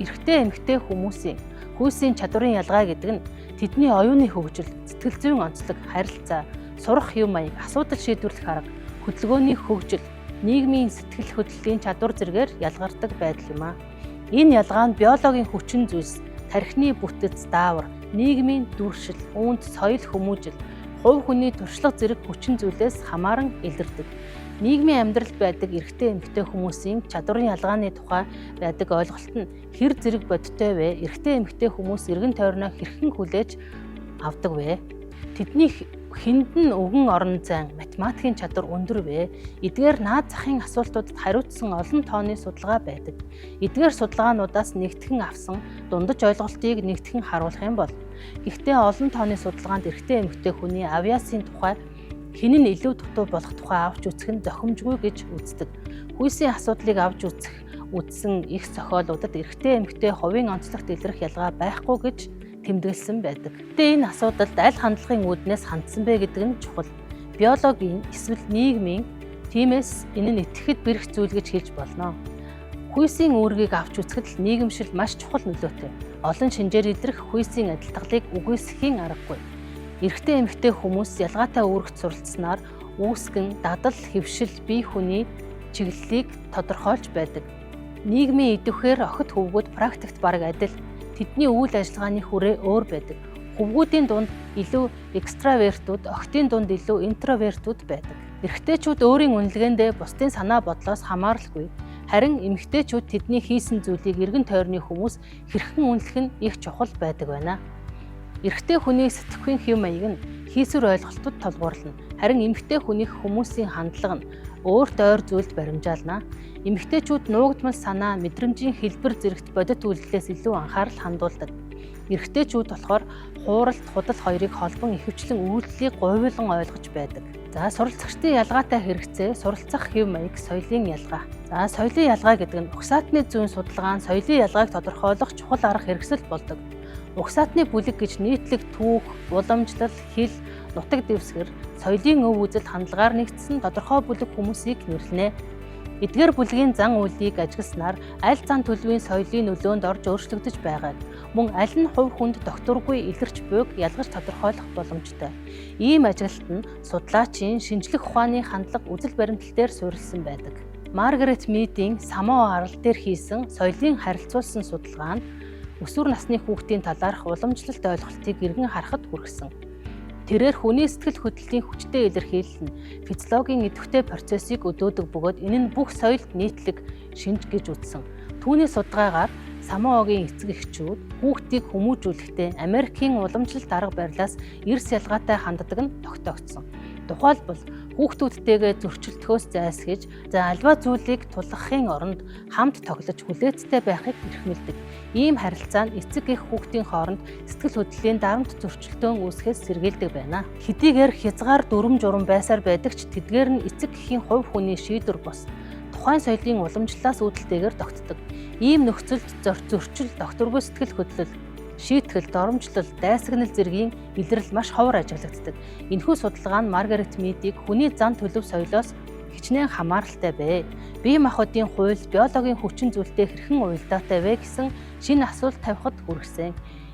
эрэгтэй эмэгтэй хүмүүсийн хүйсийн чадварын ялгаа гэдэг нь тэдний оюуны хөгжил, сэтгэл зүйн онцлог, харилцаа, сурах юм маяг, асуудал шийдвэрлэх арга, хөдөлгөөний хөгжил, нийгмийн сэтгэл хөдлөлийн чадвар зэргээр ялгардаг байдал юм а. Энэ ялгаа нь биологийн хүчин зүйлс, тархины бүтэц, даавар, нийгмийн дүршил, үүнд соёл хүмүүжил, хувь хүний туршлага зэрэг хүчин зүйлээс хамааран илэрдэг. Нийгмийн амьдралд байдаг эрэгтэй эмэгтэй хүмүүсийн чадварын ялгааны тухай байдаг ойлголт нь хэр зэрэг бодиттой вэ? Эрэгтэй эмэгтэй хүмүүс эргэн тойрноо хэрхэн хүлээж авдаг вэ? Тэдний хэнд нь өвгөн орон зайн, математикийн чадвар өндөр вэ? Эдгээр наад захын асуултуудад хариуцсан олон тооны судалгаа байдаг. Эдгээр судалгаануудаас нэгтгэн авсан дундаж ойлголтыг нэгтгэн харуулах юм бол гэхдээ олон тооны судалгаанд эрэгтэй эмэгтэй хүний авьяасын тухай хэн нь илүү дутуу болох тухай авч үзэх нь зохимжгүй гэж үздэг. Хүйсийн асуудлыг авч үзсэн их зохиолуудад эрэгтэй эмэгтэй хувийн онцлогт илрэх ялгаа байхгүй гэж тэмдэглэсэн байдаг. Гэтэ энэ асуудалд аль хандлагын үүднээс хандсан бэ гэдэг нь чухал. Биологийн эсвэл нийгмийн, тиймээс энэ нь итгэхэд бэрх зүйл гэж хэлж болно. Хүйсийн үүргийг авч үзэхэд л нийгэмшил маш чухал нөлөөтэй. Олон шинжээр илрэх хүйсийн адилтгалыг үгүйсэхийн аргагүй. Эрэгтэй эмэгтэй хүмүүс ялгаатай үүрэгт суралцсанаар үүсгэн, дадал, хэвшил, бие хүний чиглэлийг тодорхойлж байдаг. Нийгмийн идэвхээр охид хөвгүүд практикт бараг адил. Тэдний үйл ажиллагааны хүрээ өөр байдаг. Хөвгүүдийн дунд илүү экстравертууд, охидын дунд илүү интровертууд байдаг. Эрэгтэйчүүд өөрийн үнэлгээндээ бусдын санаа бодлоос хамааралгүй. Харин эмэгтэйчүүд тэдний хийсэн зүйлийг эргэн тойрны хүмүүс хэрхэн үнэлэх нь их чухал байдаг байна. Эрэгтэй хүний сэтгэхүйн хэв маяг нь хийсвэр ойлголтод толгуурлана. Харин эмэгтэй хүнийх хүмүүсийн хандлага нь өөрт ойр зүйлд баримжаална. Эмэгтэйчүүд нуугдмал санаа, мэдрэмжийн хэлбэр зэрэгт бодит үйлдэлээс илүү анхаарал хандуулдаг. Эрэгтэйчүүд болохоор хууралт, худал хоёрыг холбон ихэвчлэн үйлдэлийг говьлон ойлгож байдаг. За, суралцагчдын ялгаатай хэрэгцээ, суралцах хэв маяг, соёлын ялгаа. За, соёлын ялгаа гэдэг нь угсаатны зүйн судалгаа нь соёлын ялгааг тодорхойлох чухал арга хэрэгсэл болдог. Угсаатны бүлэг гэж нийтлэг түүх, уламжлал, хэл, нутаг дэвсгэр, соёлын өв үзэл хандлагаар нэгдсэн тодорхой бүлэг хүмүүсийг нэрлэнэ. Эдгээр бүлгийн зан үйлийг ажигласнаар аль зан төлөвийн соёлын нөлөөнд орж өөрчлөгдөж байгааг, мөн аль нь хувь хүнд докторгүй илэрч буйг ялгаж тодорхойлох боломжтой. Ийм ажиглалт нь судлаачийн шинжлэх ухааны хандлага үзэл баримтал дээр суурилсан байдаг. Маргарет Мидийн Самоа арал дээр хийсэн соёлын харилцуулсан судалгаа нь өсвөр насны хүүхдийн талаарх уламжлалт ойлголтыг эргэн харахад хүргэсэн. Тэрээр хүний сэтгэл хөдлөлийн хүчтэй илэрхийлэл нь физиологийн идэвхтэй процессыг өдөөдөг бөгөөд энэ нь бүх соёлд нийтлэг шинж гэж үзсэн. Түүний судалгаагаар Самоагийн эцэг эхчүүд хүүхдийг хүмүүжүүлэхдээ Америкийн уламжлалт арга барилаас эрс ялгаатай ханддаг нь тогтоогдсон. Тухайлбал хүүхдүүдтэйгээ зөрчилдөхөөс зайлсхийж, альва зүйлийг тулгахын оронд хамт тоглож хүлээцтэй байхыг эрхмэлдэг. Ийм харилцаа нь эцэг эх хүүхдийн хооронд сэтгэл хөдлөлийн дарамт зөрчилдөөн үүсгэхээс сэргийлдэг байна. Хэдийгээр хязгаар дүрм журам байсаар байдаг ч тэдгээр нь эцэг эхийн хувь хүний шийдвэр бос тухайн соёлын уламжлалаас үүдэлтэйгээр тогтдог. Ийм нөхцөлд зөрчил, докторгүй сэтгэл хөдлөл, шийтгэл, доромжлол, дайсагнал зэргийн илрэл маш ховор ажиглагддаг. Энэхүү судалгаа нь Маргарет Мидийг хүний зан төлөв соёлоос хичнээн хамааралтай бэ. Бие махбодын хууль, биологийн хүчин зүйлтэй хэрхэн уялдаатай вэ гэсэн шинэ асуулт тавихад хүргэсэн.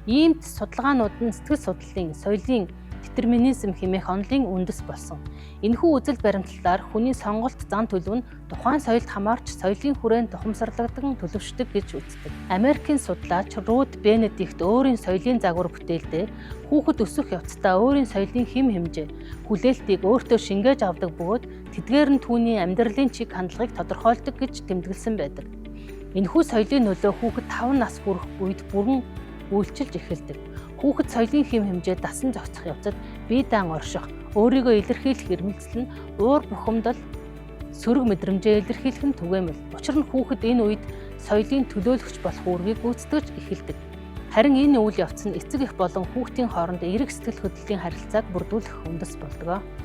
Иймд судалгаанууд нь сэтгэл судлалын, соёлын детерминизм хэмээх онолын үндэс болсон. Энэхүү үзэл баримтлалаар хүний сонголт зан төлөв нь тухайн соёлд хамаарч соёлын хүрээнд тухамсарлагдсан төлөвшдөг гэж үздэг. Америкийн судлаач Руд Бенедикт өөрийн соёлын загвар бүтээлдээ хүүхэд өсөх явцдаа өөрийн соёлын хэм хэмжээ, хүлээлтийг өөртөө шингээж авдаг бөгөөд тэдгээр нь түүний амьдралын чиг хандлагыг тодорхойлдог гэж тэмдэглэсэн байдаг. Энэхүү соёлын нөлөө хүүхэд 5 нас хүрэх үед бүрэн үйлчилж эхэлдэг. Хүүхэд соёлын хэм хэмжээ дасан зохицох явцад бие даан орших, өөрийгөө илэрхийлэх эрмэлзэл нь уур бухимдал, сөрөг мэдрэмжээ илэрхийлэх нь түгээмэл. Учир нь хүүхэд энэ үед соёлын төлөөлөгч болох үүргийг гүйцэтгэж эхэлдэг. Харин энэ үйл явц нь эцэг эх болон хүүхдийн хооронд эерэг сэтгэл хөдлөлийн харилцааг бүрдүүлэх үндэс болдог.